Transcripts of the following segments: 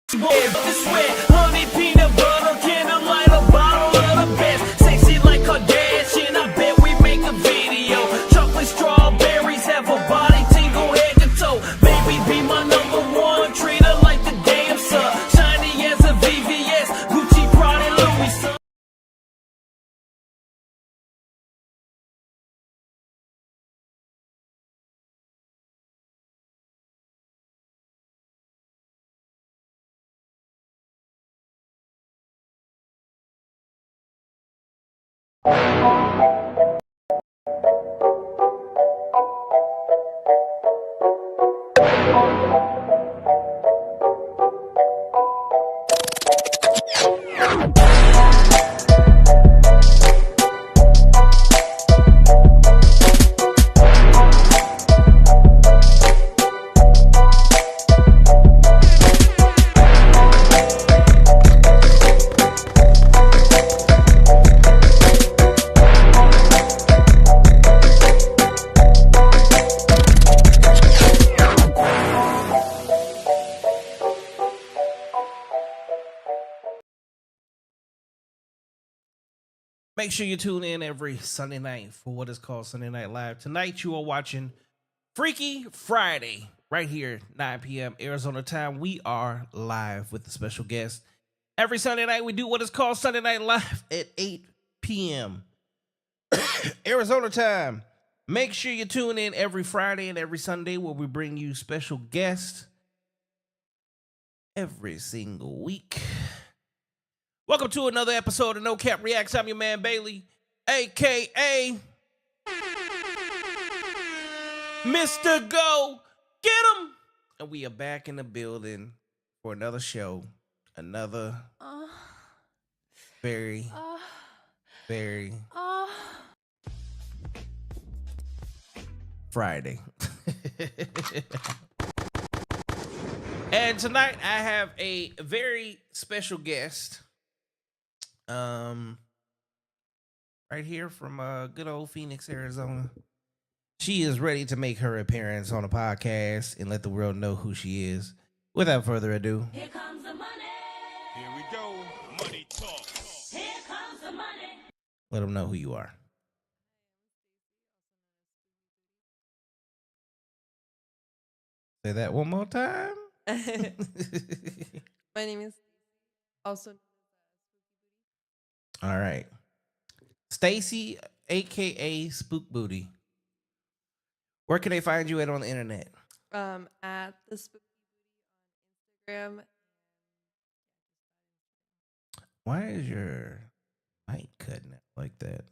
This way, honey peanut butter, can I light a bottle of the best? Sexy like Kardashian, I bet we make a video. Chocolate strawberries have a body tingle head to toe. Baby, be my number one, treat her like the damn sun. Shiny as a VVS, Gucci, Prada, and Louis son. Make sure you tune in every Sunday night for what is called Sunday Night Live. Tonight you are watching Freaky Friday right here, 9 p.m. Arizona time. We are live with a special guest. Every Sunday night we do what is called Sunday Night Live at 8 p.m. Arizona time. Make sure you tune in every Friday and every Sunday where we bring you special guests every single week. Welcome to another episode of No Cap Reacts. I'm your man Bailey, a.k.a. Mr. Go Get 'em. And we are back in the building for another show. Another very Friday. And tonight I have a very special guest. Right here from good old Phoenix, Arizona. She is ready to make her appearance on a podcast and let the world know who she is. Without further ado, Here comes the money. Here we go. Money talk. Here comes the money. let them know who you are. Say that one more time. My name is also. All right. Stacy, aka Spook Booty. Where can they find you at on the internet? At the Spook on Instagram. Why is your mic cutting out like that?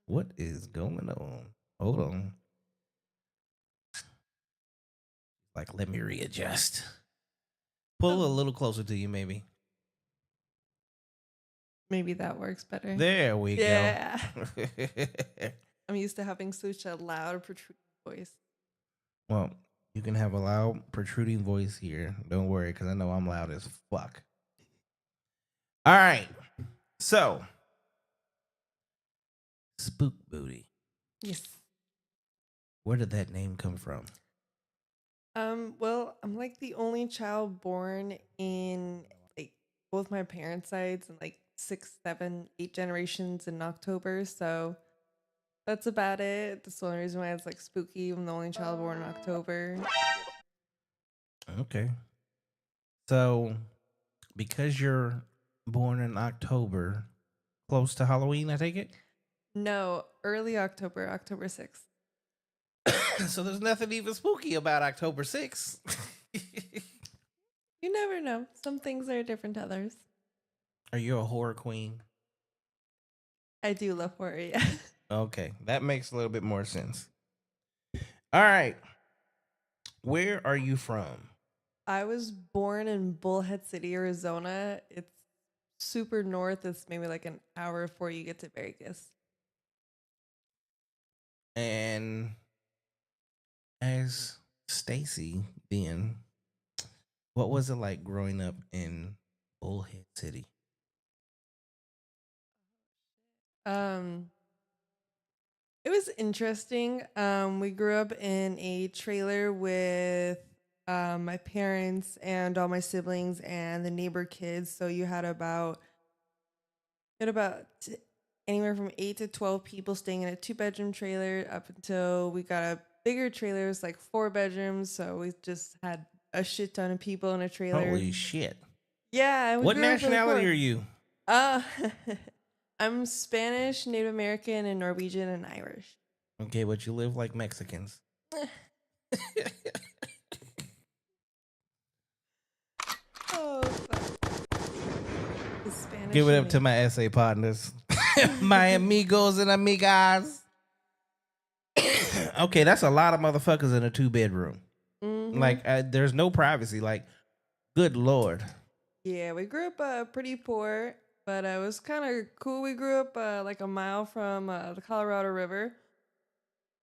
What is going on? Hold on. Like, let me readjust. Pull a little closer to you, maybe. Maybe that works better. There we Yeah. go. I'm used to having such a loud, protruding voice. Well, you can have a loud, protruding voice here. Don't worry, because I know I'm loud as fuck. All right. So, Spook Booty. Yes. Where did that name come from? Well, I'm like the only child born in like both my parents' sides and like 6, 7, 8 generations in October. So that's about it. That's the only reason why it's like spooky. I'm the only child born in October. Okay. So, because you're born in October, close to Halloween, I take it? No, early October, October 6th. So there's nothing even spooky about October 6th. You never know. Some things are different to others. Are you a horror queen? I do love horror, yeah. Okay, that makes a little bit more sense. All right. Where are you from? I was born in Bullhead City, Arizona. It's super north. It's maybe like an hour before you get to Vegas. And as Stacy, then, what was it like growing up in Bullhead City? It was interesting. We grew up in a trailer with my parents and all my siblings and the neighbor kids. So you had about anywhere from 8 to 12 people staying in a 2 bedroom trailer up until we got a bigger trailer. It was like 4 bedrooms. So we just had a shit ton of people in a trailer. Holy shit. Yeah, and we What grew up really nationality poor. are you? Uh, I'm Spanish, Native American, and Norwegian and Irish. Okay, but you live like Mexicans. Oh, fuck. The Spanish. Give it in up to me. my essay partners, my amigos and amigas. Okay, that's a lot of motherfuckers in a 2 bedroom. Mhm. Like, there's no privacy. Like, good lord. Yeah, we grew up pretty poor, but it was kind of cool. We grew up like a mile from the Colorado River.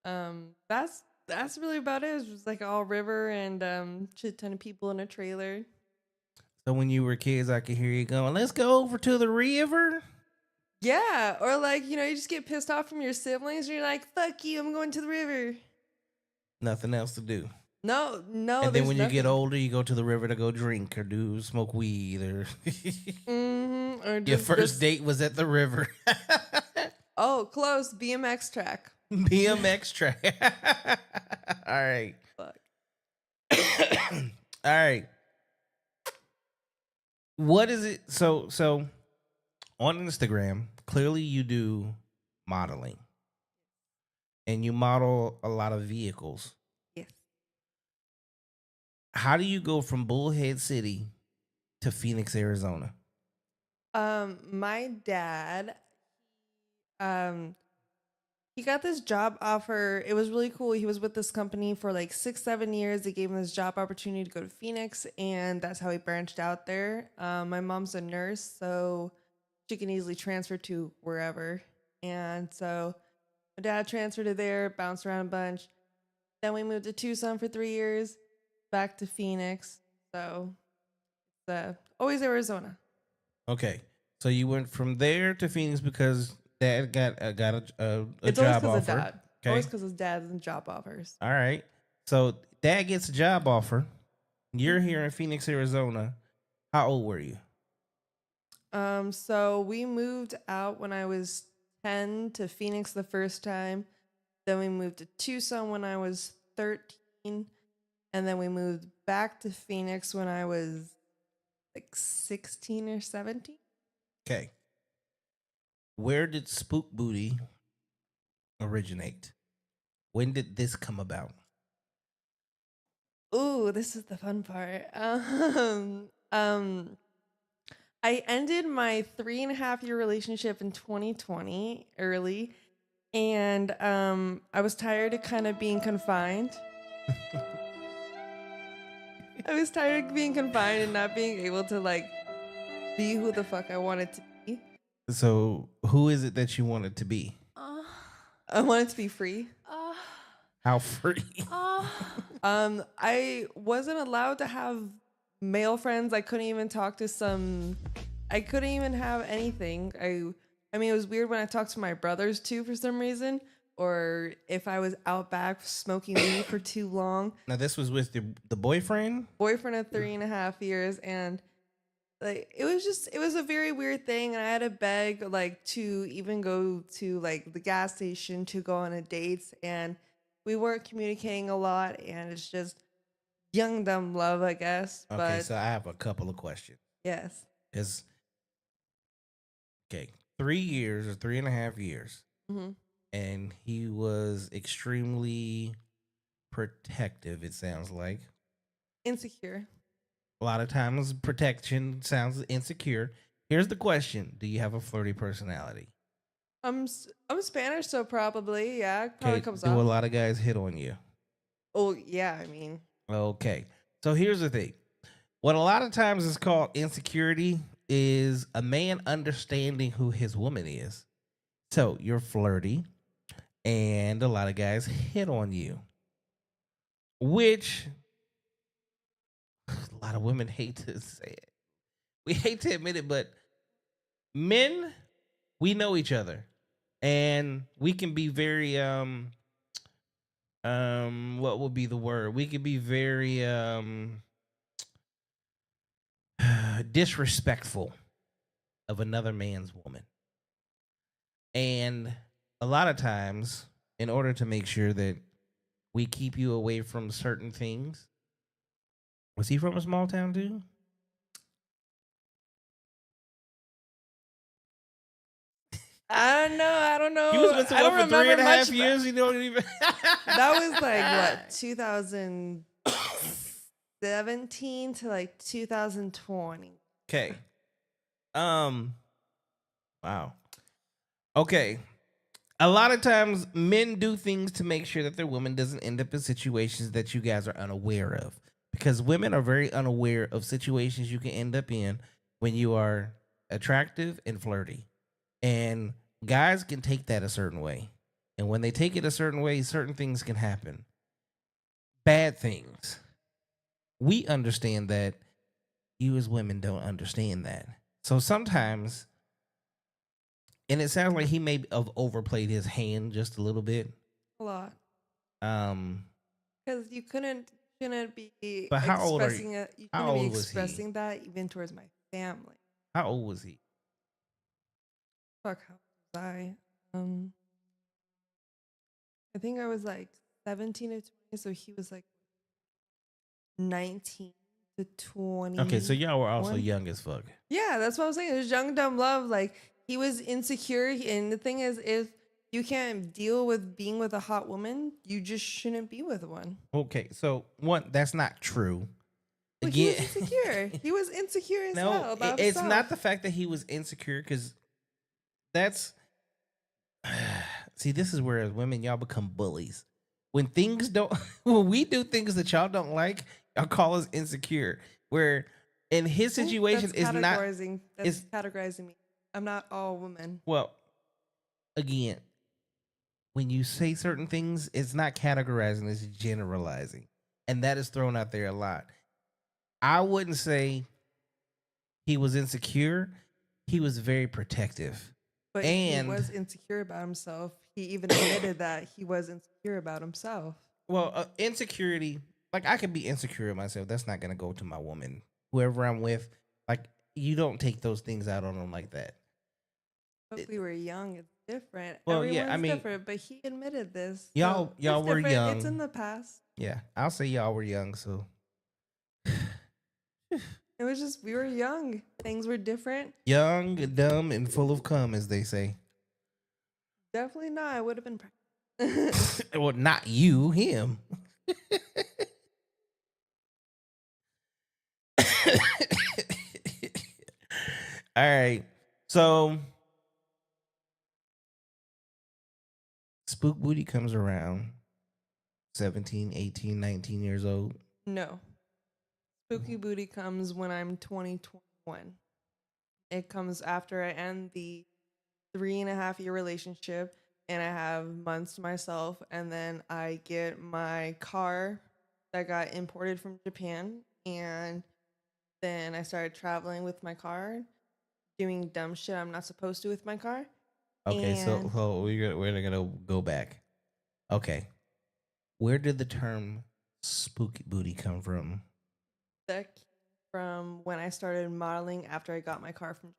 That's really about it. It was just like all river and shit ton of people in a trailer. So when you were kids, I could hear you going, "Let's go over to the river." Yeah, or like you just get pissed off from your siblings, and you're like, "Fuck you, I'm going to the river." Nothing else to do. No, no, And then there's when you nothing. get older, you go to the river to go drink or do smoke weed or Or your just first this. date was at the river. Oh, close BMX track. BMX track. All right. Fuck. All right. What is it? So on Instagram, clearly you do modeling and you model a lot of vehicles. Yes. How do you go from Bullhead City to Phoenix, Arizona? My dad, um, he got this job offer. It was really cool. He was with this company for like 6, 7 years. They gave him this job opportunity to go to Phoenix, and that's how he branched out there. My mom's a nurse, so she can easily transfer to wherever. And so my dad transferred to there, bounced around a bunch. Then we moved to Tucson for 3 years, back to Phoenix. So it's always Arizona. Okay. So you went from there to Phoenix because dad got a It's always job because of offer. dad. Okay. Always because of dad's and job offers. All right. So dad gets a job offer. You're here in Phoenix, Arizona. How old were you? So we moved out when I was 10 to Phoenix the first time. Then we moved to Tucson when I was 13. And then we moved back to Phoenix when I was like 16 or 17. Okay. Where did Spook Booty originate? When did this come about? Ooh, this is the fun part. I ended my 3.5 year relationship in 2020 early, and I was tired of kind of being confined. I was tired of being confined and not being able to like be who the fuck I wanted to be. So who is it that you wanted to be? I wanted to be free. How free? I wasn't allowed to have male friends. I couldn't even talk to some. I couldn't even have anything. I mean, it was weird when I talked to my brothers too for some reason, or if I was out back smoking weed for too long. Now this was with the boyfriend? Boyfriend of 3.5 years, and like it was a very weird thing, and I had to beg like to even go to like the gas station to go on a date, and we weren't communicating a lot, and it's just young dumb love, I guess. Okay, But so I have a couple of questions. yes. Because okay, 3 years or 3.5 years, Hmm. and he was extremely protective. It sounds like Insecure. a lot of times protection sounds insecure. Here's the question: do you have a flirty personality? I'm Spanish, so probably, yeah, it probably Okay, comes do a off. lot of guys hit on you? Oh yeah, I mean, Okay, so here's the thing: what a lot of times is called insecurity is a man understanding who his woman is. So you're flirty, and a lot of guys hit on you, which a lot of women hate to say it. We hate to admit it, but men, we know each other, and we can be very What would be the word? We could be very disrespectful of another man's woman. And a lot of times, in order to make sure that we keep you away from certain things. Was he from a small town too? I don't know. I don't You was know. with I someone don't for three remember and a half much. years. You don't even. That was like what 2017 to like 2020. Okay. Wow. Okay. A lot of times men do things to make sure that their woman doesn't end up in situations that you guys are unaware of. Because women are very unaware of situations you can end up in when you are attractive and flirty. And guys can take that a certain way. And when they take it a certain way, certain things can happen. Bad things. We understand that. You as women don't understand that. So sometimes, and it sounds like he may have overplayed his hand just a little bit. A lot. Um, Because you shouldn't be but how old are you? expressing it. You How shouldn't be old was he? expressing that even towards my family. How old was he? Fuck, how was I? I think I was like 17 to 20, so he was like 19 to 20. Okay, so y'all were also young as fuck. Yeah, that's what I'm saying. It was young, dumb love. Like, he was insecure. And the thing is, if you can't deal with being with a hot woman, you just shouldn't be with one. Okay, so one, that's not true. But he was insecure. He was insecure as hell No, about it's himself. not the fact that he was insecure, because that's see, this is where as women y'all become bullies. When things don't, when we do things that y'all don't like, y'all call us insecure. Where in his situation That's is not. categorizing. That's categorizing me. I'm not all women. Well, again, when you say certain things, it's not categorizing, it's generalizing. And that is thrown out there a lot. I wouldn't say he was insecure. He was very protective. But And he was insecure about himself. He even admitted that he was insecure about himself. well, insecurity, like I could be insecure of myself. That's not going to go to my woman, whoever I'm with. Like, you don't take those things out on them like that. But we were young. It's different. Well, Everyone's yeah, I mean, different, but he admitted this. y'all So it's were different. young. It's in the past. Yeah, I'll say y'all were young, so It was just, we were young. Things were different. young, dumb, and full of cum, as they say. Definitely not. I would have been pregnant. Well, not you, him. All right. So Spook Booty comes around 17, 18, 19 years old. No. Spooky Booty comes when I'm 21. It comes after I end the 3.5-year relationship and I have months to myself, and then I get my car that got imported from Japan, and then I started traveling with my car, doing dumb shit I'm not supposed to with my car. Okay, so And we're gonna go back. Okay. Where did the term Spooky Booty come from? that came from when I started modeling after I got my car from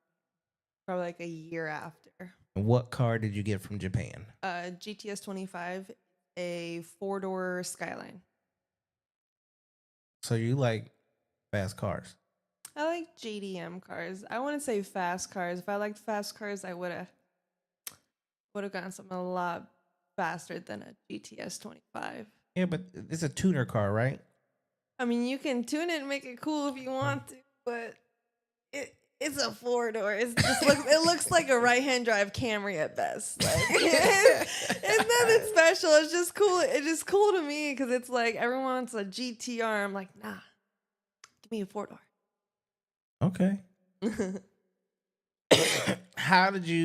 probably like a year after. And what car did you get from Japan? GTS 25, a 4-door Skyline. So you like fast cars? I like JDM cars. I wouldn't say fast cars. If I liked fast cars, I would have gotten something a lot faster than a GTS 25. Yeah, but it's a tuner car, right? I mean, you can tune it and make it cool if you want to, but it's a 4-door. It looks like a right-hand drive Camry at best. Like, it's nothing special. It's just cool. It's just cool to me because it's like everyone wants a GTR. I'm like, nah, give me a 4-door. Okay.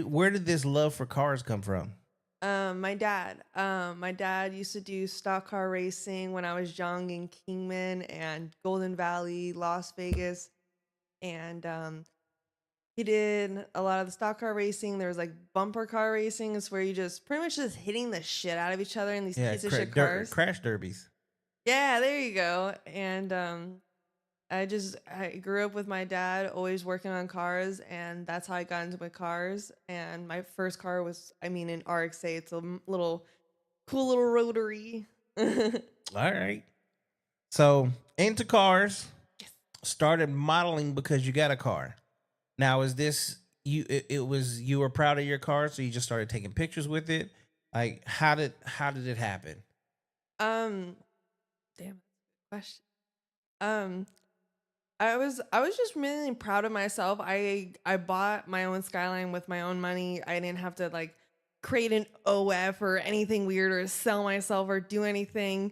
Where did this love for cars come from? My dad. My dad used to do stock car racing when I was young in Kingman and Golden Valley, Las Vegas. And He did a lot of the stock car racing. There was like bumper car racing. It's where you just pretty much just hitting the shit out of each other in these piece of shit cars. Crash derbies. Yeah, there you go. And I grew up with my dad always working on cars, and that's how I got into my cars. And my first car was, I mean, an RX-8. It's a little cool little rotary. All right. So into cars, started modeling because you got a car. Now, is this you? It was you were proud of your car, so you just started taking pictures with it. Like, how did it happen? Damn question. I was just really proud of myself. I bought my own Skyline with my own money. I didn't have to like create an OF or anything weird or sell myself or do anything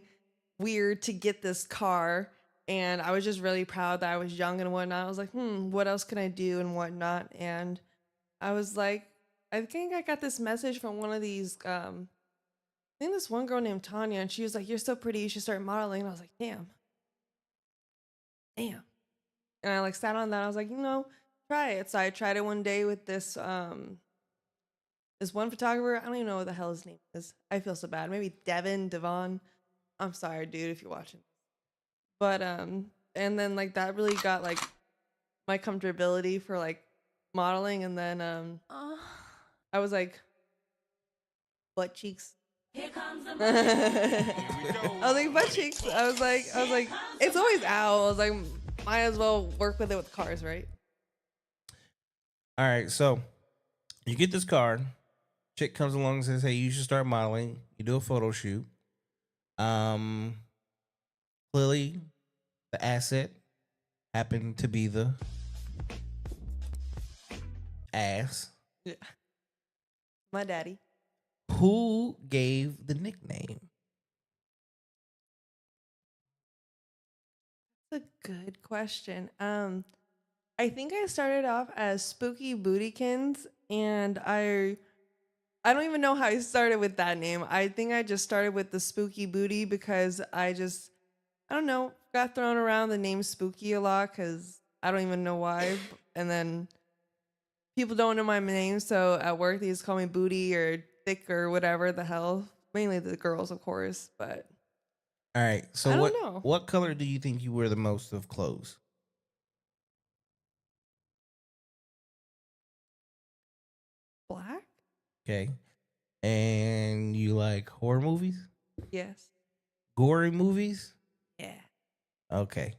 weird to get this car. And I was just really proud that I was young and whatnot. I was like, what else can I do and whatnot? And I was like, I think I got this message from one of these, I think this one girl named Tanya, and she was like, "You're so pretty, you should start modeling." And I was like, damn. And I like sat on that. I was like, try it. So I tried it one day with this this one photographer. I don't even know what the hell his name is. I feel so bad. Maybe Devon. I'm sorry, dude, if you're watching. But and then like that really got like my comfortability for like modeling, and then I was like butt cheeks. Here comes the I money. was like butt cheeks. I was like it's always out. I was like, might as well work with it with cars, right? All right, so you get this car. Chick comes along and says, "Hey, you should start modeling." You do a photo shoot. Clearly, the asset happened to be the ass. Yeah. My daddy. Who gave the nickname? That's a good question. I think I started off as Spooky Bootykins, and I don't even know how I started with that name. I think I just started with the Spooky Booty because I don't know, got thrown around the name Spooky a lot because I don't even know why. And then people don't know my name, so at work they just call me Booty or Thick or whatever the hell. Mainly the girls, of course, but All right. So I don't know. what color do you think you wear the most of clothes? Black? Okay. And you like horror movies? Yes. Gory movies? Yeah. Okay.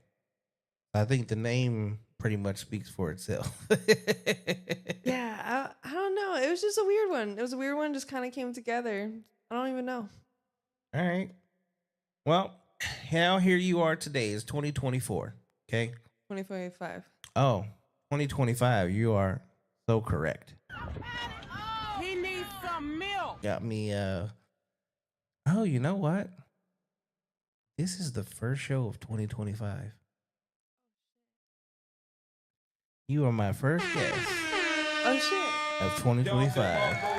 I think the name pretty much speaks for itself. Yeah, I don't know. It was just a weird one. It was a weird one, just kind of came together. I don't even know. All right. Well, now here you are today. It's 2024. Okay. 2025. Oh, 2025. You are so correct. He needs some milk. Got me oh, you know what? This is the first show of 2025. You are my first guest Oh shit. of 2025.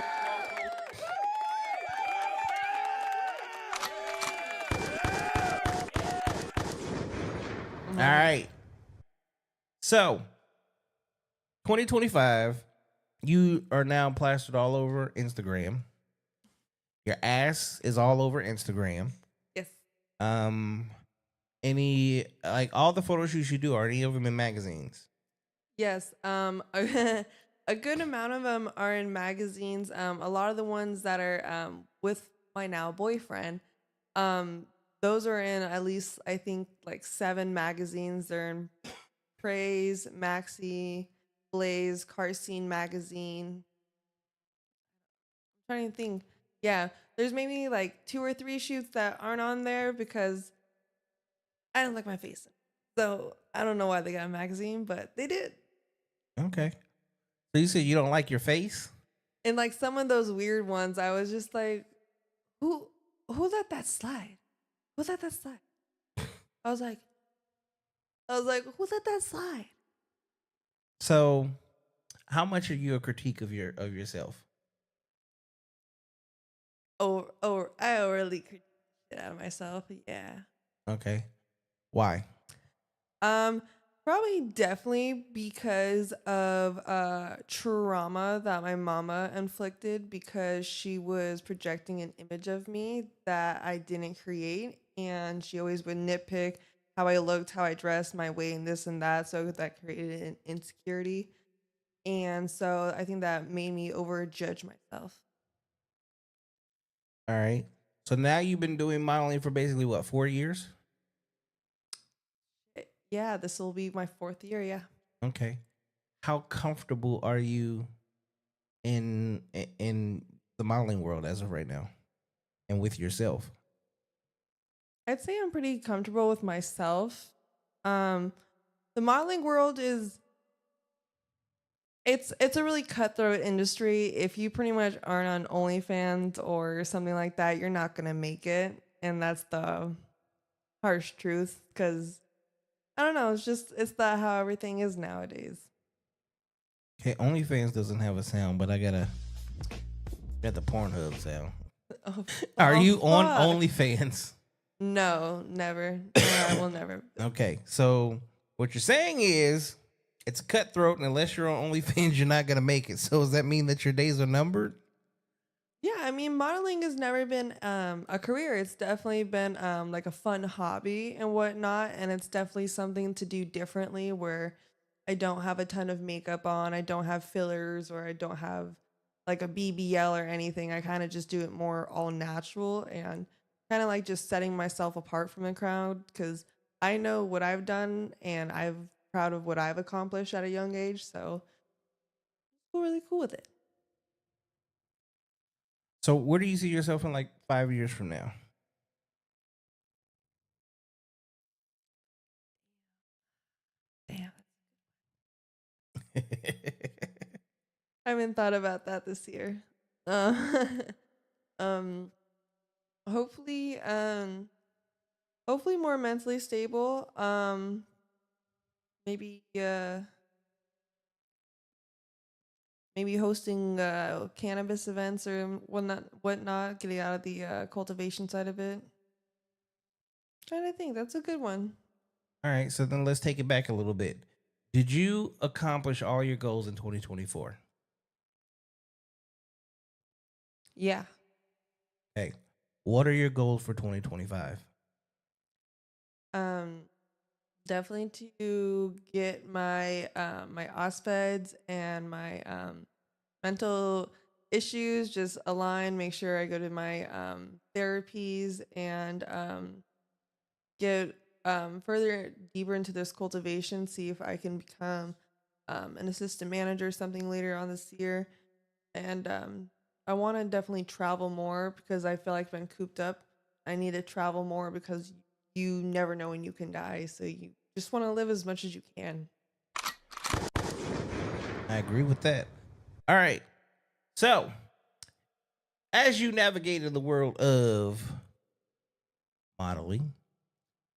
All right. So, 2025, you are now plastered all over Instagram. Your ass is all over Instagram. Yes. Any like all the photo shoots you do, are any of them in magazines? Yes. A good amount of them are in magazines. A lot of the ones that are with my now boyfriend, those are in at least I think like 7 magazines. They're in Praise, Maxi, Blaze, Car Scene magazine. I'm trying to think. Yeah, there's maybe like 2 or 3 shoots that aren't on there because I don't like my face. So I don't know why they got a magazine, but they did. Okay. So you said you don't like your face? And like some of those weird ones, I was just like, who let that slide? Who let that slide? I was like, who let that slide? So, how much are you a critique of yourself? Oh, I really critique shit out of myself. Yeah. Okay. Why? For Probably definitely because of trauma that my mama inflicted because she was projecting an image of me that I didn't create, and she always would nitpick how I looked, how I dressed, my weight, and this and that. So that created an insecurity, and so I think that made me overjudge myself. All right. So now you've been doing modeling for basically what, 4 years? Yeah, this will be my fourth year. Yeah. Okay. How comfortable are you in the modeling world as of right now and with yourself? I'd say I'm pretty comfortable with myself. Um, the modeling world is it's a really cutthroat industry. If you pretty much aren't on OnlyFans or something like that, you're not gonna make it, and that's the harsh truth. Because I don't know, it's that how everything is nowadays. Okay, OnlyFans doesn't have a sound, but I got the Pornhub sound. Oh, Are oh, you on fuck. OnlyFans? No, never. No, I will never. Okay, so what you're saying is it's cutthroat, and unless you're on OnlyFans, you're not gonna make it. So does that mean that your days are numbered? Yeah, I mean, modeling has never been a career. It's definitely been like a fun hobby and whatnot, and it's definitely something to do differently where I don't have a ton of makeup on, I don't have fillers, or I don't have like a BBL or anything. I kind of just do it more all natural and kind of like just setting myself apart from the crowd because I know what I've done and I'm proud of what I've accomplished at a young age. So I'm really cool with it. So where do you see yourself in like 5 years from now? Damn. I haven't thought about that this year. Uh, um, hopefully, hopefully more mentally stable. Maybe, maybe hosting cannabis events or whatnot. Getting out of the cultivation side of it. Trying to think, that's a good one. All right, so then let's take it back a little bit. Did you accomplish all your goals in 2024? Yeah. Okay. What are your goals for 2025? Um, definitely to get my my OSFEDs and my mental issues just align, make sure I go to my therapies and get further deeper into this cultivation, see if I can become an assistant manager or something later on this year. And I want to definitely travel more because I feel like I've been cooped up. I need to travel more because you never know when you can die. So you just want to live as much as you can. I agree with that. All right. So, as you navigate in the world of modeling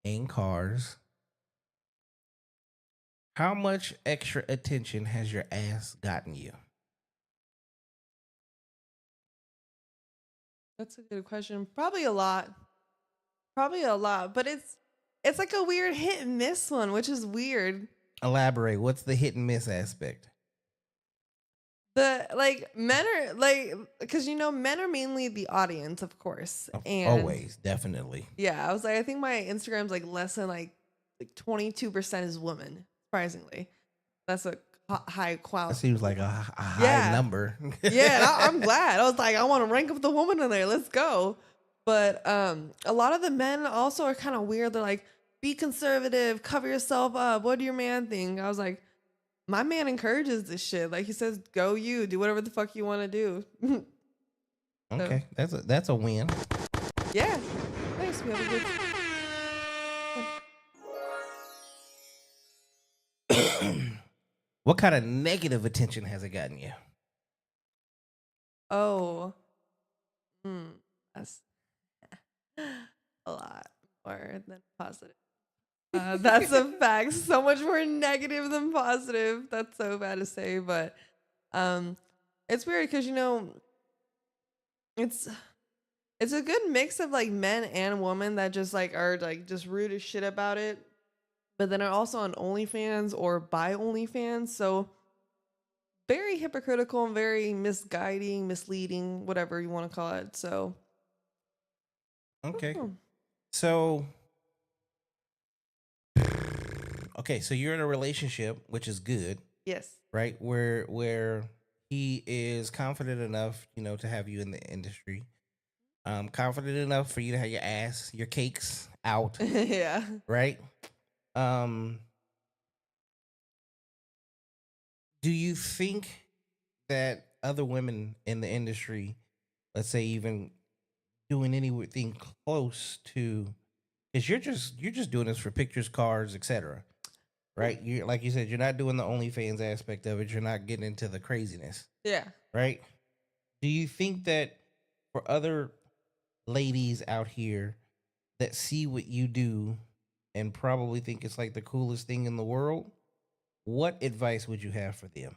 and cars, how much extra attention has your ass gotten you? That's a good question. Probably a lot. Probably a lot, but it's like a weird hit and miss one, which is weird. Elaborate. What's the hit and miss aspect? The like men are like because men are mainly the audience, of course, and Always, definitely. yeah, I was like, I think my Instagram's like less than like 22% is women. Surprisingly, that's a high That quality. seems like a high Yeah. number. Yeah, and I'm glad. I was like, I want to rank up the woman in there. Let's go. But a lot of the men also are kind of weird. They're like, be conservative, cover yourself up. What do your man think? I was like, my man encourages this shit. Like he says, go you, do whatever the fuck you want to do. Okay, that's a win. Yeah. Thanks. We have a good. What kind of negative attention has it gotten you? Oh, that's a lot more than positive. That's a fact. So much more negative than positive. That's so bad to say, but um, it's weird because it's it's a good mix of like men and women that just like are like just rude as shit about it. but then are also on OnlyFans or buy OnlyFans. So very hypocritical and very misguiding, misleading, whatever you want to call it. So Okay. oh, So, okay, so you're in a relationship, which is good, yes. right? Where he is confident enough, to have you in the industry. Confident enough for you to have your cakes out, Yeah. right? Um, do you think that other women in the industry, let's say even doing anything close to, because you're just doing this for pictures, cards, etc., right? You, like you said, you're not doing the OnlyFans aspect of it. You're not getting into the craziness, Yeah. right? Do you think that for other ladies out here that see what you do and probably think it's like the coolest thing in the world, what advice would you have for them?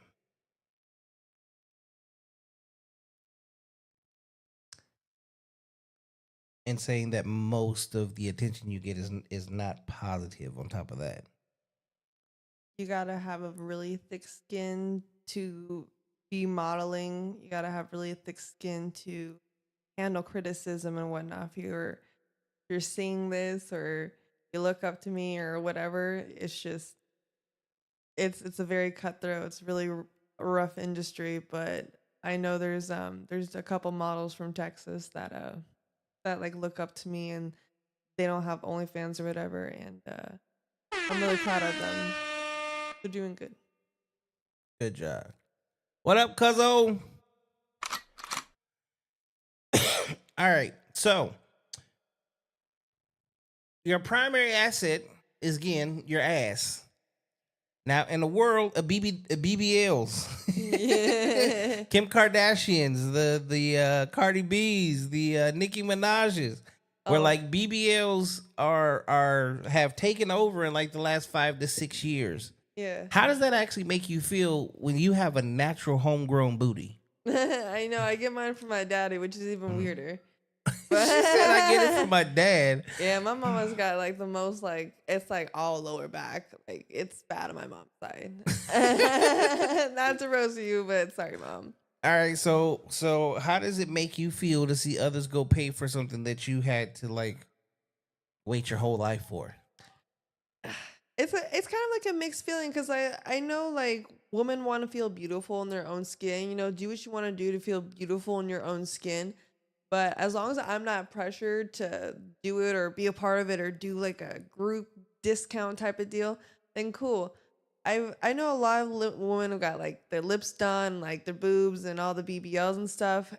And saying that most of the attention you get is not positive on top of that. You gotta have a really thick skin to be modeling. You gotta have really thick skin to handle criticism and whatnot. If you're seeing this or you look up to me or whatever, it's just it's a very cutthroat. It's really rough industry, but I know there's a couple models from Texas that like look up to me and they don't have OnlyFans or whatever, and I'm really proud of them. They're doing good. Good job. What up, cuzzo? All right. So your primary asset is again your ass. Now, in the world of BBLs, Yeah. Kim Kardashians, the Cardi B's, the Nicki Minaj's, where Oh. like BBLs are have taken over in like the last 5 to 6 years. Yeah. How does that actually make you feel when you have a natural homegrown booty? I know. I get mine from my daddy, which is even weirder. She said I get it from my dad. Yeah, my mama's got like the most like it's like all lower back. Like it's bad on my mom's side. Not to roast you, but sorry, mom. All right, so how does it make you feel to see others go pay for something that you had to like wait your whole life for? It's kind of like a mixed feeling because I know like women want to feel beautiful in their own skin. You know, do what you want to do to feel beautiful in your own skin. But as long as I'm not pressured to do it or be a part of it or do like a group discount type of deal, then cool. I know a lot of women have got like their lips done, like their boobs and all the BBLs and stuff.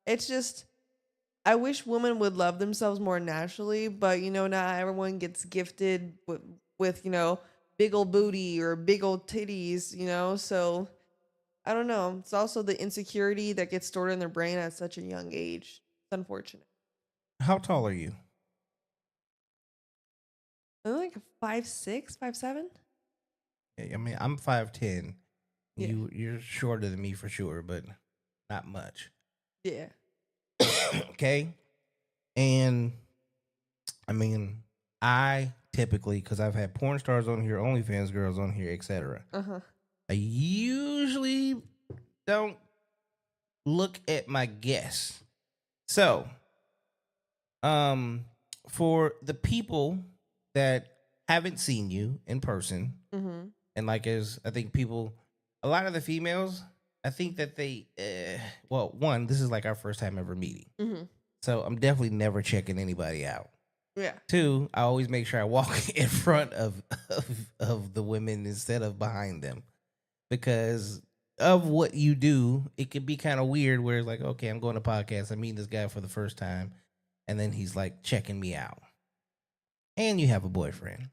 It's just I wish women would love themselves more naturally, but not everyone gets gifted with big old booty or big old titties. So I don't know. It's also the insecurity that gets stored in their brain at such a young age. It's unfortunate. How tall are you? I'm like 5'6", 5'7". I mean, I'm 5'10". Yeah. You're shorter than me for sure, but not much. Yeah. Okay, and I mean, I typically, because I've had porn stars on here, OnlyFans girls on here, etc. Uh-huh. I usually don't look at my guests. So, for the people that haven't seen you in person, Mm-hmm. and like as I think people, a lot of the females, I think that they, well, one, this is like our first time ever meeting, Mm-hmm. so I'm definitely never checking anybody out. Yeah. Two, I always make sure I walk in front of the women instead of behind them, because of what you do, it could be kind of weird where it's like, okay, I'm going to podcast, I'm meeting this guy for the first time, and then he's like checking me out. And you have a boyfriend.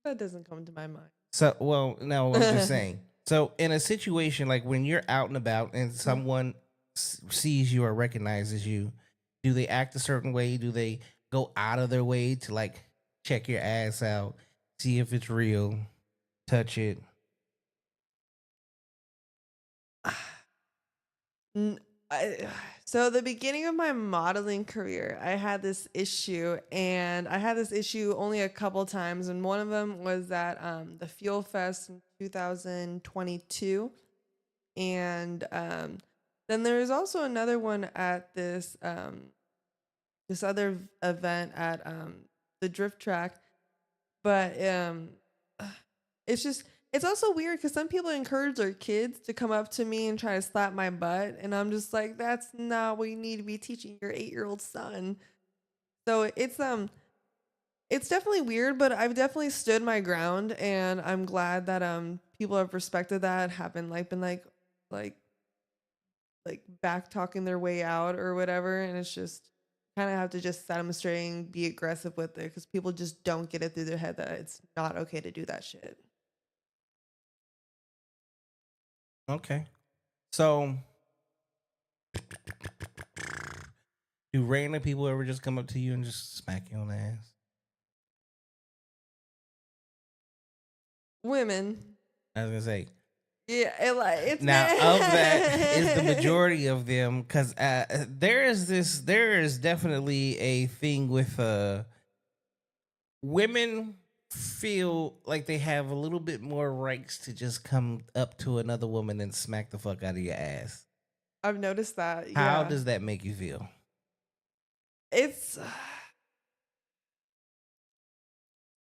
That doesn't come to my mind. So, well, no, I'm just saying. So, in a situation like when you're out and about and someone sees you or recognizes you, do they act a certain way? Do they go out of their way to like check your ass out, see if it's real, touch it? N- I, So the beginning of my modeling career, I had this issue, and I had this issue only a couple times, and one of them was at the Fuel Fest in 2022, and then there was also another one at this other event at the drift track, but it's just it's also weird because some people encourage their kids to come up to me and try to slap my butt, and I'm just like, that's not what you need to be teaching your 8-year-old son. So it's definitely weird, but I've definitely stood my ground, and I'm glad that people have respected that, haven't like like back talking their way out or whatever, and it's just kind of have to just set them straight and be aggressive with it because people just don't get it through their head that it's not okay to do that shit. Okay. So, do random people ever just come up to you and just smack you on the ass? Women. I was gonna say. Yeah, it's Now, not- of that is the majority of them, because there is definitely a thing with women feel like they have a little bit more rights to just come up to another woman and smack the fuck out of your ass. I've noticed that. How Yeah. does that make you feel? It's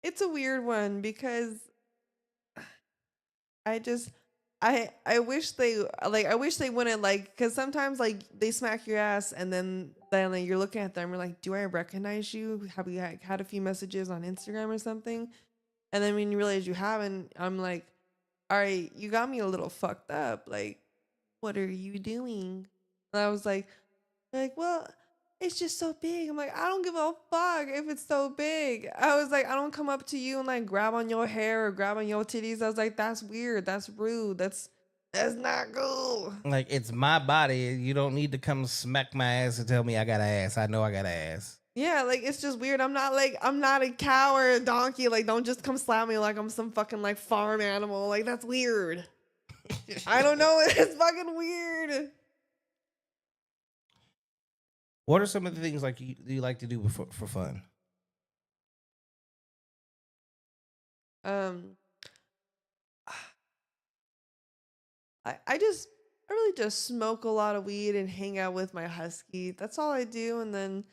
it's a weird one because I just I wish I wish they wouldn't like because sometimes like they smack your ass and then like, you're looking at them, you're like, do I recognize you? Have we had a few messages on Instagram or something? And then when you realize you haven't, I'm like, all right, you got me a little fucked up. Like, what are you doing? And I was like, well, it's just so big. I'm like, I don't give a fuck if it's so big. I was like, I don't come up to you and like grab on your hair or grab on your titties. I was like, that's weird. That's rude. That's not cool. Like, it's my body. You don't need to come smack my ass and tell me I got an ass. I know I got an ass. Yeah, like it's just weird. I'm not a cow or a donkey. Like, don't just come slap me like I'm some fucking like farm animal. Like, that's weird. I don't know. It's fucking weird. What are some of the things like you like to do for fun? Um, I really just smoke a lot of weed and hang out with my husky. That's all I do, and then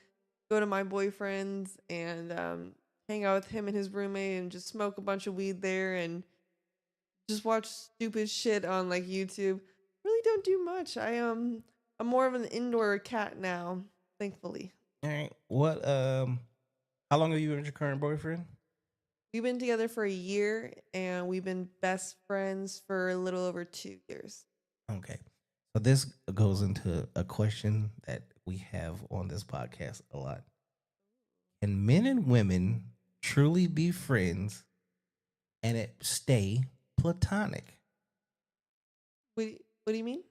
go to my boyfriend's and hang out with him and his roommate and just smoke a bunch of weed there and just watch stupid shit on like YouTube. Really don't do much. I'm more of an indoor cat now, thankfully. All right. What how long have you been with your current boyfriend? We've been together for a year and we've been best friends for a little over 2 years. Okay. So this goes into a question that we have on this podcast a lot. Can men and women truly be friends and it stay platonic? What do you mean?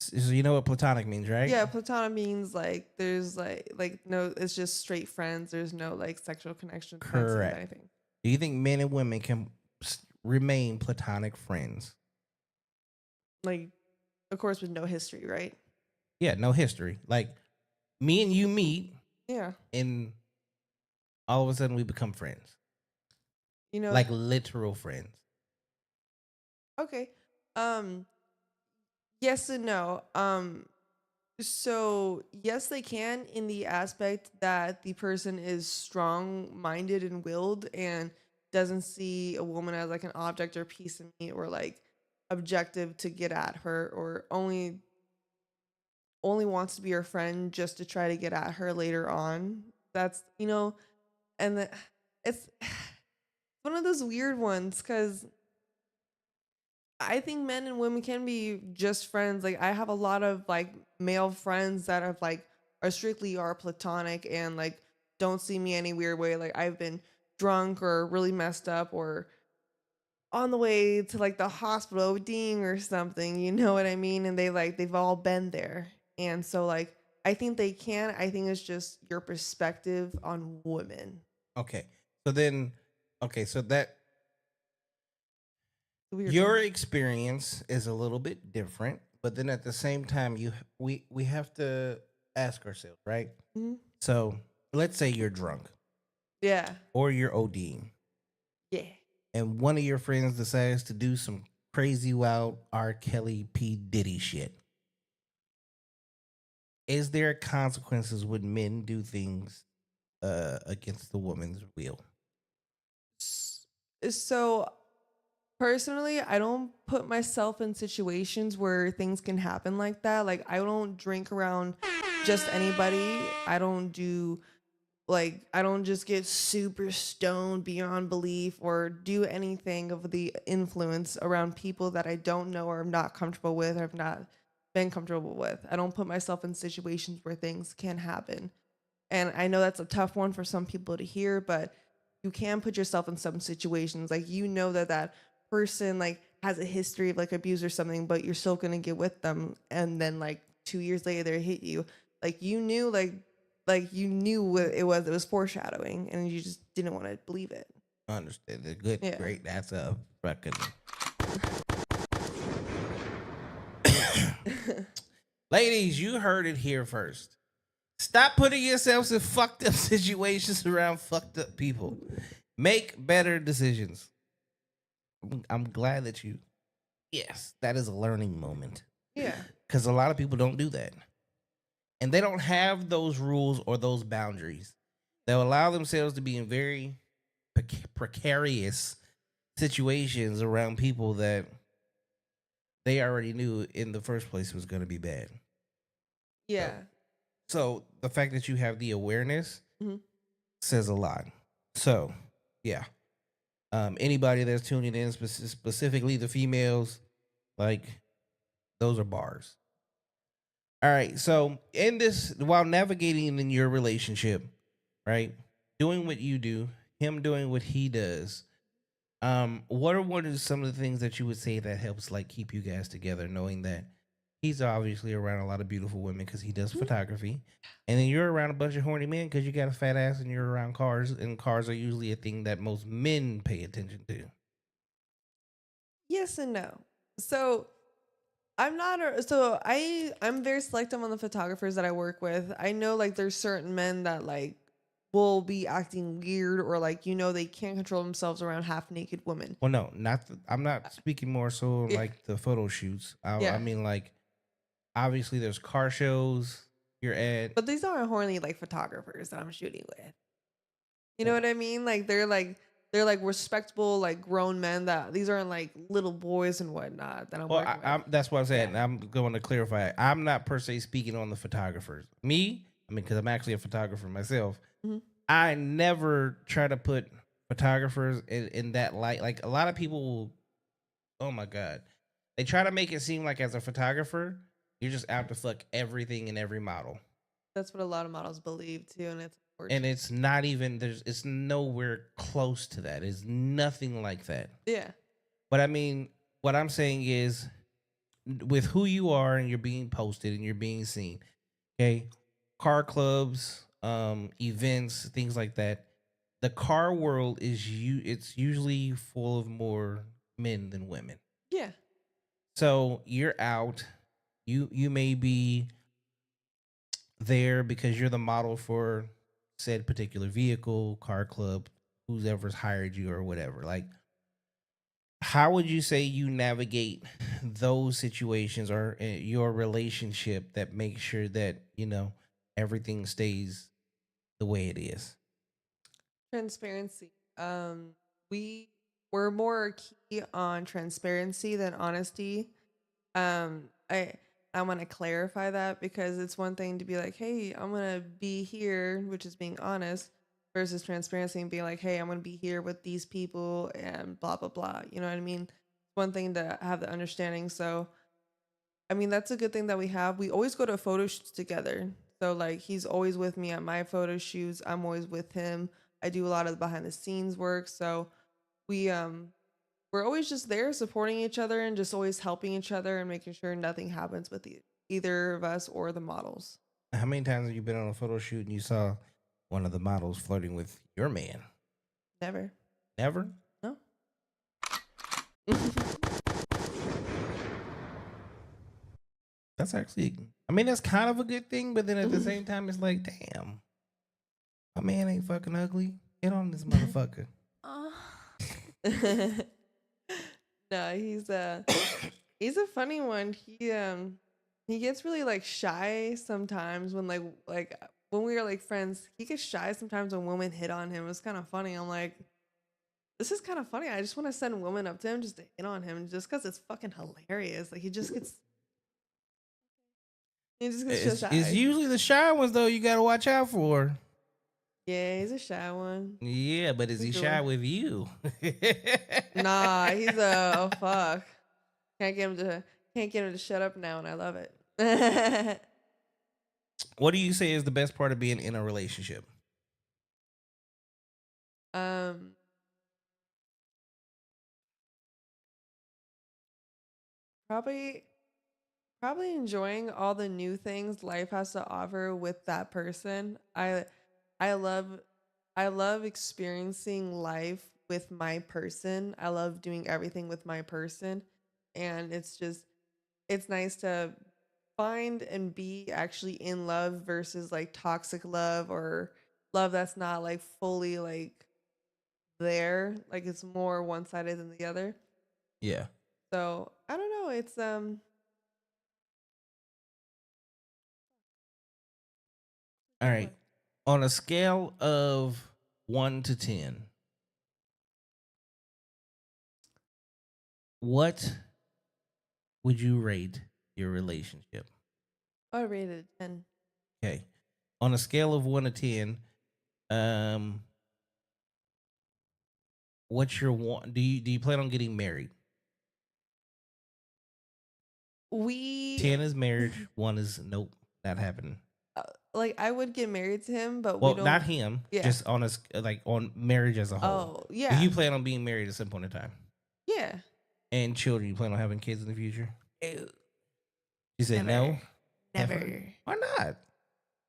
So you know what platonic means, right? Yeah, platonic means like there's like no, it's just straight friends. There's no like sexual connection. Correct. Anything. Do you think men and women can remain platonic friends? Like, of course, with no history, right? Yeah, no history. Like me and you meet Yeah. and all of a sudden we become friends. You know, Like literal friends. okay. Yes and no. So yes, they can in the aspect that the person is strong-minded and willed and doesn't see a woman as like an object or piece of meat or like objective to get at her or only wants to be her friend just to try to get at her later on. That's and it's one of those weird ones because I think men and women can be just friends. Like I have a lot of like male friends that have like are platonic and like don't see me any weird way. Like I've been drunk or really messed up or on the way to like the hospital ODing or something, you know what I mean? And they've all been there. And so like I think they can. I think it's just your perspective on women. Okay. So then so that Weird your one. experience is a little bit different but then at the same time, we have to ask ourselves, right? Mhm. So let's say you're drunk Yeah. or you're ODing, Yeah. and one of your friends decides to do some crazy, wild R. Kelly P. Diddy shit. Is there consequences when men do things against the woman's will? So personally, I don't put myself in situations where things can happen like that. Like I don't drink around just anybody. I don't just get super stoned beyond belief or do anything of the influence around people that I don't know or am not comfortable with or have not been comfortable with. I don't put myself in situations where things can happen. And I know that's a tough one for some people to hear, but you can put yourself in some situations. Like, you know that that person like has a history of like abuse or something, but you're still going to get with them. And then like 2 years later, they hit you. Like you knew what it was foreshadowing and you just didn't want to believe it. I understand. Good, Yeah. great. That's a fucking. Ladies, you heard it here first. Stop putting yourselves in fucked up situations around fucked up people. Make better decisions. I'm glad that you. Yes, that is a learning moment. Yeah. Because a lot of people don't do that. And they don't have those rules or those boundaries. They'll allow themselves to be in very precarious situations around people that they already knew in the first place was going to be bad. Yeah. So the fact that you have the awareness Mhm. says a lot. So, yeah. Anybody that's tuning in, specifically the females, like, those are bars. All right. So, in this, while navigating in your relationship, right, doing what you do, him doing what he does, what are some of the things that you would say that helps like keep you guys together, knowing that he's obviously around a lot of beautiful women because he does photography, and then you're around a bunch of horny men because you got a fat ass and you're around cars, and cars are usually a thing that most men pay attention to. Yes and no. So I'm not a, so I'm very selective on the photographers that I work with. I know like there's certain men that like will be acting weird or like they can't control themselves around half naked women. Well, no, not. I'm not speaking more so Yeah. like the photo shoots. I Yeah. mean, like, obviously there's car shows you're at. But these aren't horny like photographers that I'm shooting with. You know what I mean? Like they're like respectable like grown men that these aren't like little boys and whatnot that I'm Well, working with. I'm that's what I'm saying. Yeah. I'm going to clarify. I'm not per se speaking on the photographers. Me, I mean, because I'm actually a photographer myself. Mhm. I never try to put photographers in that light. Like a lot of people will, oh my god, they try to make it seem like as a photographer, you're just out to fuck everything and every model. That's what a lot of models believe too, and it's And unfortunate. it's not even it's nowhere close to that. It's nothing like that. Yeah. But I mean, what I'm saying is with who you are and you're being posted and you're being seen, okay? Car clubs, events, things like that. The car world it's usually full of more men than women. Yeah. So you're out. You may be there because you're the model for said particular vehicle, car club, whoever's hired you or whatever. Like, how would you say you navigate those situations or your relationship that makes sure that, everything stays the way it is? Transparency. We we're more key on transparency than honesty. Um, I I want to clarify that because it's one thing to be like, "Hey, I'm gonna be here," which is being honest, versus transparency and being like, "Hey, I'm gonna be here with these people and blah blah blah." You know what I mean? One thing to have the understanding. So, I mean, that's a good thing that we have. We always go to photo shoots together. So like he's always with me at my photo shoots. I'm always with him. I do a lot of the behind the scenes work. So we we're always just there supporting each other and just always helping each other and making sure nothing happens with either of us or the models. How many times have you been on a photo shoot and you saw one of the models flirting with your man? Never. Never? No. That's actually, I mean, that's kind of a good thing, but then at the same time, it's like, damn, my man ain't fucking ugly. Get on this motherfucker. No, he's a funny one. He gets really like shy sometimes when like when we were like friends. He gets shy sometimes when women hit on him. It's kind of funny. I'm like, this is kind of funny. I just want to send women up to him just to hit on him, just because it's fucking hilarious. Like he just gets so It's shy. usually the shy ones though you gotta watch out for. Yeah, he's a shy one. Yeah, but is he He's shy cool. with you? Nah, he's a oh fuck. Can't get him to shut up now, and I love it. What do you say is the best part of being in a relationship? um, probably probably enjoying all the new things life has to offer with that person. I love I love experiencing life with my person. I love doing everything with my person, and it's nice to find and be actually in love versus like toxic love or love that's not like fully like there, like it's more one-sided than the other. Yeah. So I don't know, it's All right. On a scale of 1 to 10, what would you rate your relationship? I rated 10. Okay. On a scale of 1 to 10, um, what's your one? Do you plan on getting married? We 10 is marriage. One is nope, not happening. uh, like I would get married to him, but we Well, not don't. him. Yeah. Just on like on marriage as a whole. Oh Do yeah, you plan on being married at some point in time? yeah. And children? You plan on having kids in the future? Ew, You said no. never. Why not?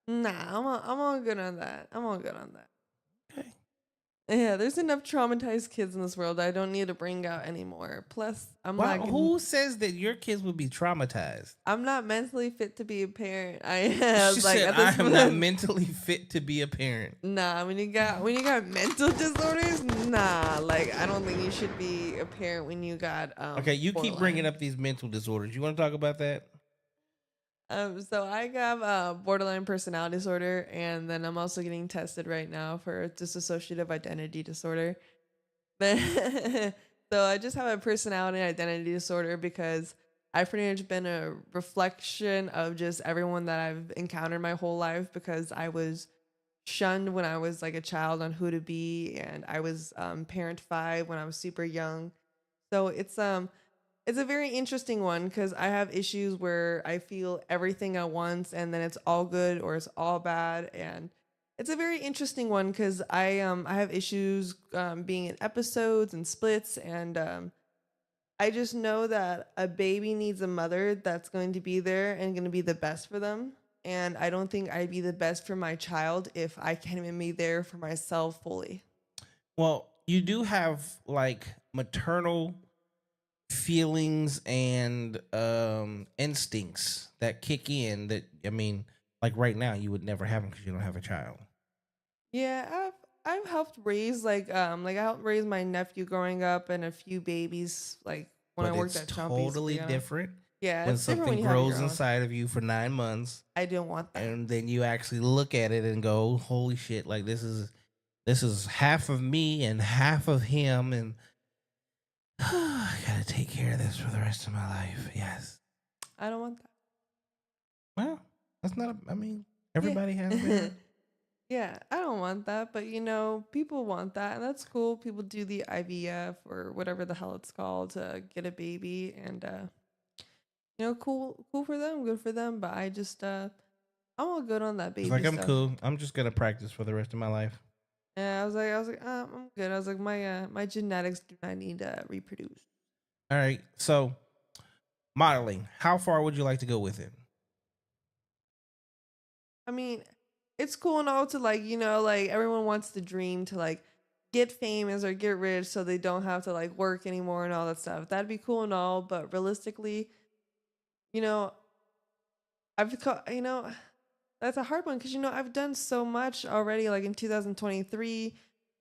Nah, I'm all good on that. I'm all good on that. Okay. Yeah, there's enough traumatized kids in this world. I don't need to bring out anymore. Plus, Wow, who says that your kids would be traumatized? I'm not mentally fit to be a parent. I She have like said, at "I this am not point. mentally fit to be a parent." Nah, when you got mental disorders, nah. Like I don't think you should be a parent when you got Okay, you keep bringing borderline. up these mental disorders. You want to talk about that? So I have borderline personality disorder, and then I'm also getting tested right now for dissociative identity disorder. But so I just have a personality and identity disorder because I've pretty much been a reflection of just everyone that I've encountered my whole life because I was shunned when I was like a child on who to be, and I was parent 5 when I was super young. So it's a very interesting one because I have issues where I feel everything at once and then it's all good or it's all bad. And it's a very interesting one because I have issues being in episodes and splits, and I just know that a baby needs a mother that's going to be there and going to be the best for them. And I don't think I'd be the best for my child if I can't even be there for myself fully. Well, you do have like maternal feelings and instincts that kick in. That I mean, like right now, you would never have them because you don't have a child. Yeah, I've helped raise like I helped raise my nephew growing up and a few babies like when I But worked it's at Chompy's. totally different Yeah, when it's different when something you have grows your own. inside of you for 9 months, I didn't want that. and then you actually look at it and go, "Holy shit! Like this is half of me and half of him, and I gotta take care of this for the rest of my life." Yes. I don't want that. Well, that's not. I mean, Yeah. everybody has their. Yeah, I don't want that, but people want that, and that's cool. People do the IVF or whatever the hell it's called to get a baby, and cool for them, good for them. But I just I'm all good on that It's baby like I'm stuff. cool. I'm just gonna practice for the rest of my life. And I was like, I'm good. I was like, my genetics do not need to reproduce. All right. So, modeling. How far would you like to go with it? I mean, it's cool and all to like, like everyone wants to dream to like get famous or get rich so they don't have to like work anymore and all that stuff. That'd be cool and all, but realistically, you know, you know, that's a hard one because, I've done so much already. Like in 2023,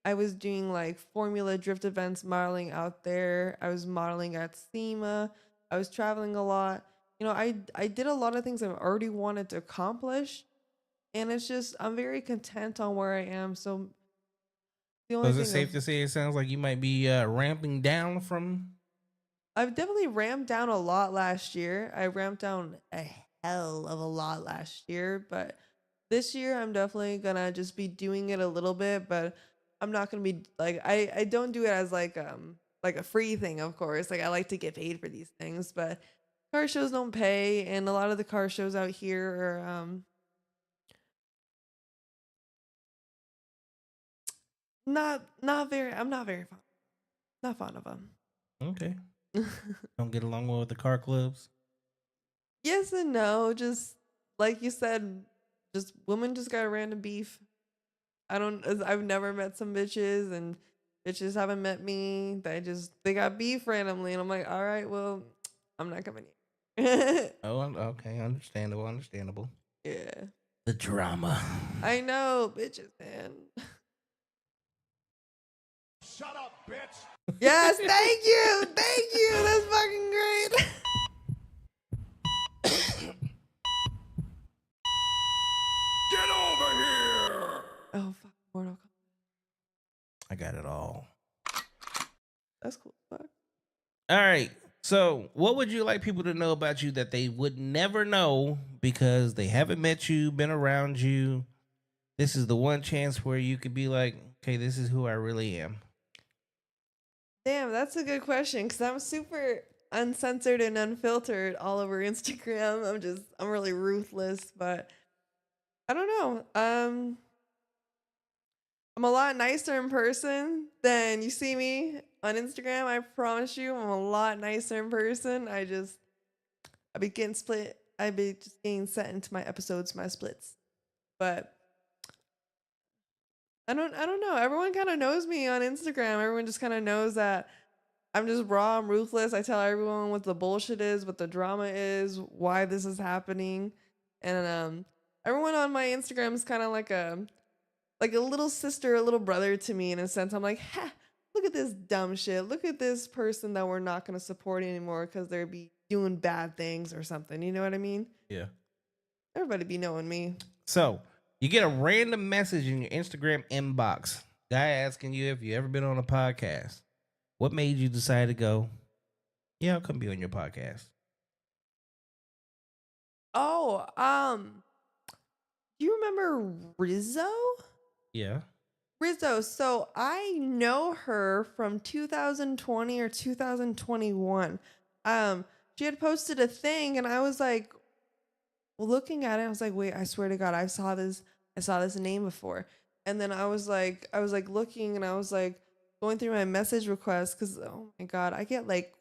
I was doing like Formula Drift events modeling out there. I was modeling at SEMA. I was traveling a lot. I did a lot of things I've already wanted to accomplish. And it's just, I'm very content on where I am. So the So only is it thing safe to say it sounds like you might be ramping down from? I've definitely ramped down a lot last year. I ramped down a hell of a lot last year, but this year I'm definitely gonna just be doing it a little bit, but I'm not gonna be like I don't do it as like a free thing, of course. Like I like to get paid for these things, but car shows don't pay, and a lot of the car shows out here are not very I'm not fond of them. Okay. Don't get along well with the car clubs. Yes and no, just like you said, just women just got random beef. I've never met some bitches and bitches haven't met me. They got beef randomly and I'm like, all right, well, I'm not coming here. Oh, okay. Understandable. Understandable. Yeah. The drama. I know, bitches, man. Shut up, bitch. Yes, thank you. Thank you. That's fucking great. Get over here. Oh fuck, Mortal Kombat. I got it all. That's cool. Fuck. All right. So, what would you like people to know about you that they would never know because they haven't met you, been around you? This is the one chance where you could be like, okay, this is who I really am. Damn, that's a good question because I'm super uncensored and unfiltered all over Instagram. I'm really ruthless, but I don't know. I'm a lot nicer in person than you see me on Instagram. I promise you, I'm a lot nicer in person. I be getting split. I be just getting sent into my episodes, my splits. But I don't know. Everyone kind of knows me on Instagram. Everyone just kind of knows that I'm just raw, I'm ruthless. I tell everyone what the bullshit is, what the drama is, why this is happening. And everyone on my Instagram is kind of like a little sister, a little brother to me in a sense. I'm like, ha, look at this dumb shit. Look at this person that we're not going to support anymore because they're be doing bad things or something. You know what I mean? Yeah. Everybody be knowing me. So, you get a random message in your Instagram inbox. Guy asking you if you ever been on a podcast. What made you decide to go, yeah, I'll come be on your podcast? Oh, do you remember Rizzo? Yeah. Rizzo. So I know her from 2020 or 2021. She had posted a thing and I was like looking at it, I was like, wait, I swear to God, I saw this name before. And then I was like looking and I was like going through my message requests because oh my God, I get like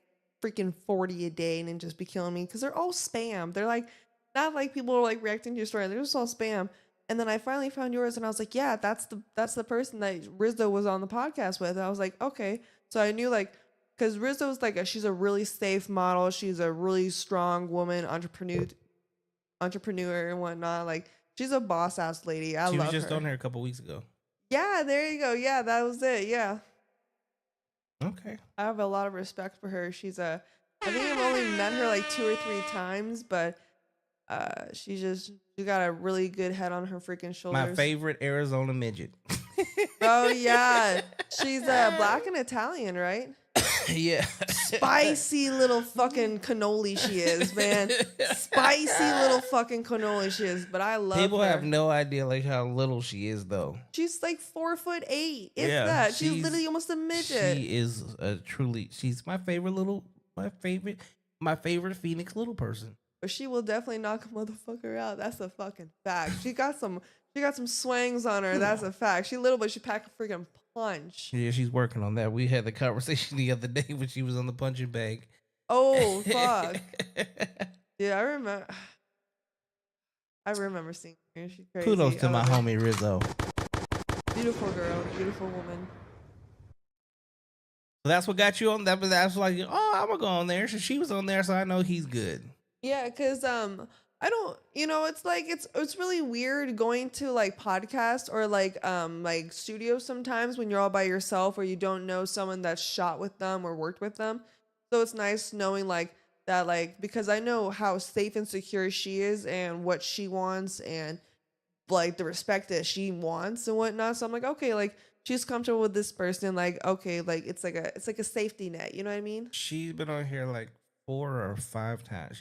freaking 40 a day and it just be killing me because they're all spam. They're like not like people are like reacting to your story, they're just all spam. And then I finally found yours and I was like, yeah, that's the person that Rizzo was on the podcast with. And I was like, okay. So I knew like because Rizzo's like she's a really safe model. She's a really strong woman, entrepreneur and whatnot. Like she's a boss ass lady. I She love was just her. on here a couple weeks ago. Yeah, there you go. Yeah, that was it. Yeah. Okay. I have a lot of respect for her. I think I've only met her like 2 or 3 times, but she got a really good head on her freaking shoulders. My favorite Arizona midget. Oh yeah. She's black and Italian, right? Yeah. Spicy little fucking cannoli she is, man. Spicy little fucking cannoli she is, but I love People her. have no idea like how little she is though. She's like 4'8". It's Yeah, that. She's she's- literally almost a midget. She is she's my favorite Phoenix little person. But she will definitely knock a motherfucker out. That's a fucking fact. She got some swangs on her. That's a fact. She little, but she packed a freaking punch. Yeah, she's working on that. We had the conversation the other day when she was on the punching bag. Oh fuck. Yeah, I remember seeing her. She's crazy. Kudos to I my love her. homie Rizzo. Beautiful girl, beautiful woman. So that's what got you on that. But that's like, oh, I'm gonna go on there. So she was on there, so I know he's good. Yeah, cause I don't, it's like it's really weird going to like podcasts or like studios sometimes when you're all by yourself or you don't know someone that's shot with them or worked with them. So it's nice knowing like that, like, because I know how safe and secure she is and what she wants and like the respect that she wants and whatnot. So I'm like, okay, like she's comfortable with this person, like okay, like it's like a safety net, you know what I mean? She's been on here like 4 or 5 times.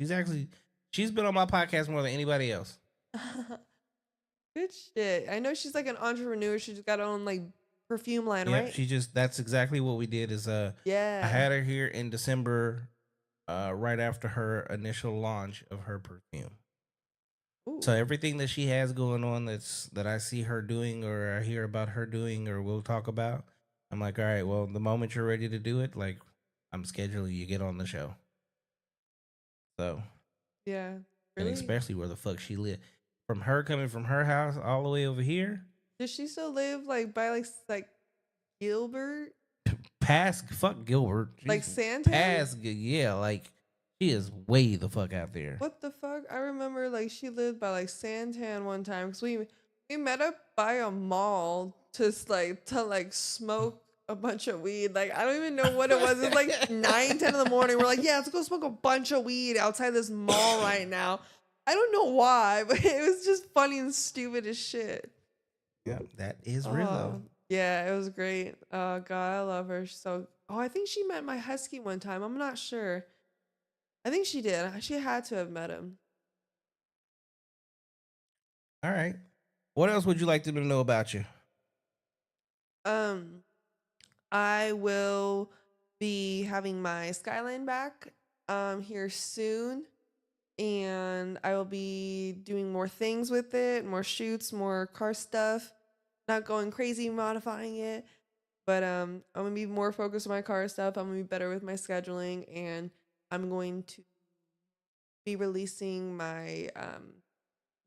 She's been on my podcast more than anybody else. Good shit. I know she's like an entrepreneur. She's got her own like perfume line, Yep, right? that's exactly what we did is I Yeah. had her here in December, right after her initial launch of her perfume. Ooh. So everything that she has going on that I see her doing or I hear about her doing or we'll talk about, I'm like, all right, well, the moment you're ready to do it, like I'm scheduling you get on the show. So, Yeah. and Really? especially where the fuck she live. From her coming from her house all the way over here, Does she still live like by like Gilbert? past fuck Gilbert, Like she's Santa? past yeah, like she is way the fuck out there. What the fuck? I remember like she lived by like Santan one time because we met up by a mall to smoke a bunch of weed. Like I don't even know what it was. It's like 9, 10 in the morning. We're like, yeah, let's go smoke a bunch of weed outside this mall right now. I don't know why, but it was just funny and stupid as shit. Yeah, that is real though. Yeah, it was great. Oh god, I love her. I think she met my husky one time. I'm not sure. I think she did. She had to have met him. All right. What else would you like them to know about you? I will be having my Skyline back here soon, and I will be doing more things with it, more shoots, more car stuff. Not going crazy modifying it, but I'm gonna be more focused on my car stuff. I'm gonna be better with my scheduling, and I'm going to be releasing my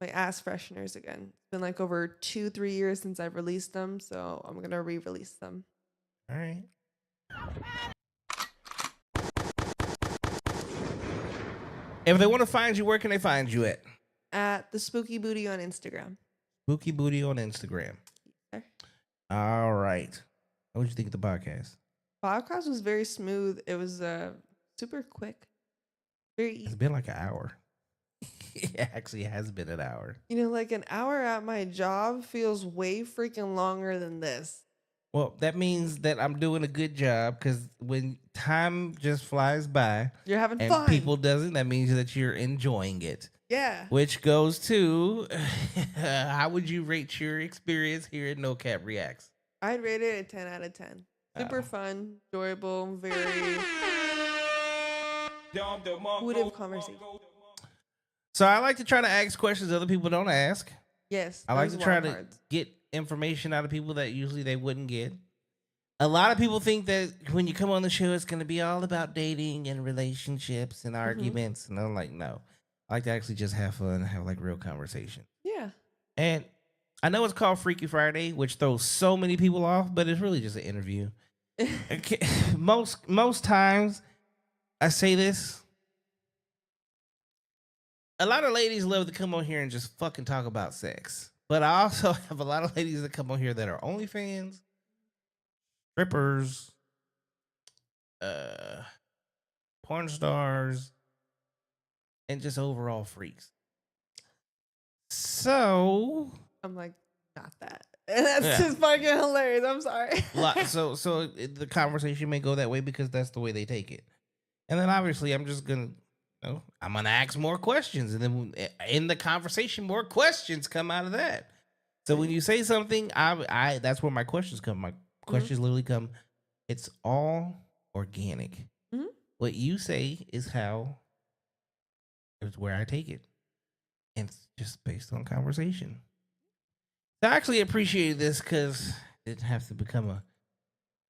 ass fresheners again. It's been like over 2-3 years since I've released them, so I'm gonna re-release them. All right. If they want to find you, where can they find you at? At the Spooky Booty on Instagram. Spooky Booty on Instagram. There. All right. What did you think of the podcast? Podcast was very smooth. It was super quick. Very It's easy. been like an hour. It actually has been an hour. Like an hour at my job feels way freaking longer than this. Well, that means that I'm doing a good job because when time just flies by You're having and fun. people doesn't, that means that you're enjoying it. Yeah. Which goes to how would you rate your experience here at No Cap Reacts? I'd rate it a 10 out of 10. Super fun, enjoyable, very intuitive conversation. So I like to try to ask questions other people don't ask. Yes. I like those to try wild to cards. get information out of people that usually they wouldn't get. A lot of people think that when you come on the show, it's going to be all about dating and relationships and arguments. And I'm like, no. I like to actually just have fun and have like real conversation. Yeah. And I know it's called Freaky Friday, which throws so many people off, but it's really just an interview. Most times I say this. A lot of ladies love to come on here and just fucking talk about sex. But I also have a lot of ladies that come on here that are OnlyFans, strippers, porn stars, and just overall freaks. So I'm like, not that. And that's just fucking hilarious. I'm sorry. so the conversation may go that way because that's the way they take it. And then obviously I'm just going to, I'm going to ask more questions. And then in the conversation, more questions come out of that. So when you say something, I that's where my questions come. My questions literally come. It's all organic. Mm-hmm. What you say is it's where I take it. And it's just based on conversation. So I actually appreciated this because it didn't have to become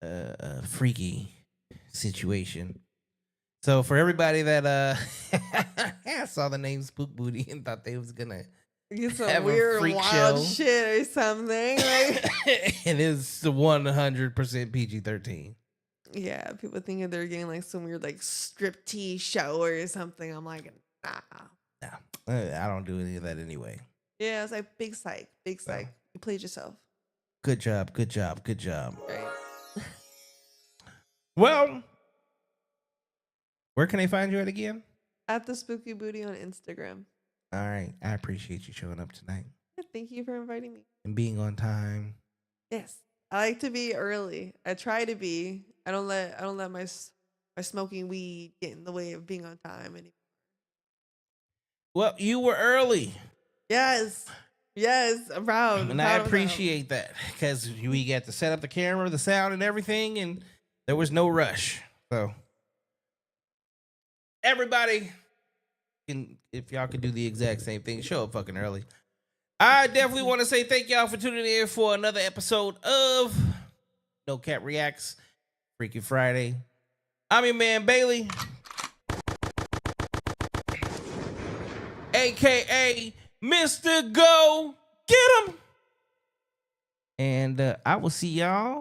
a freaky situation. So for everybody that saw the name Spook Booty and thought they was gonna Get some have a weird freak wild show. shit or something. Like, it is 100% PG-13. yeah, people thinking they're getting like some weird like striptease show or something. I'm like, nah. Nah, I don't do any of that anyway. Yeah, I was like, big psych, big So. psych. You played yourself. Good job, good job, good job. Right. Well, where can they find you at again? At the Spooky Booty on Instagram. All right, I appreciate you showing up tonight Thank you for inviting me. and being on time. Yes, I like to be early. I try to be. I don't let my smoking weed get in the way of being on time anymore. Well, you were early. Yes, I'm proud. And I appreciate that because we got to set up the camera, the sound, and everything, and there was no rush. So, everybody, if y'all could do the exact same thing, show up fucking early. I definitely want to say thank y'all for tuning in for another episode of No Cap Reacts, Freaky Friday. I'm your man Bailey, aka Mr. Go Get 'em. And I will see y'all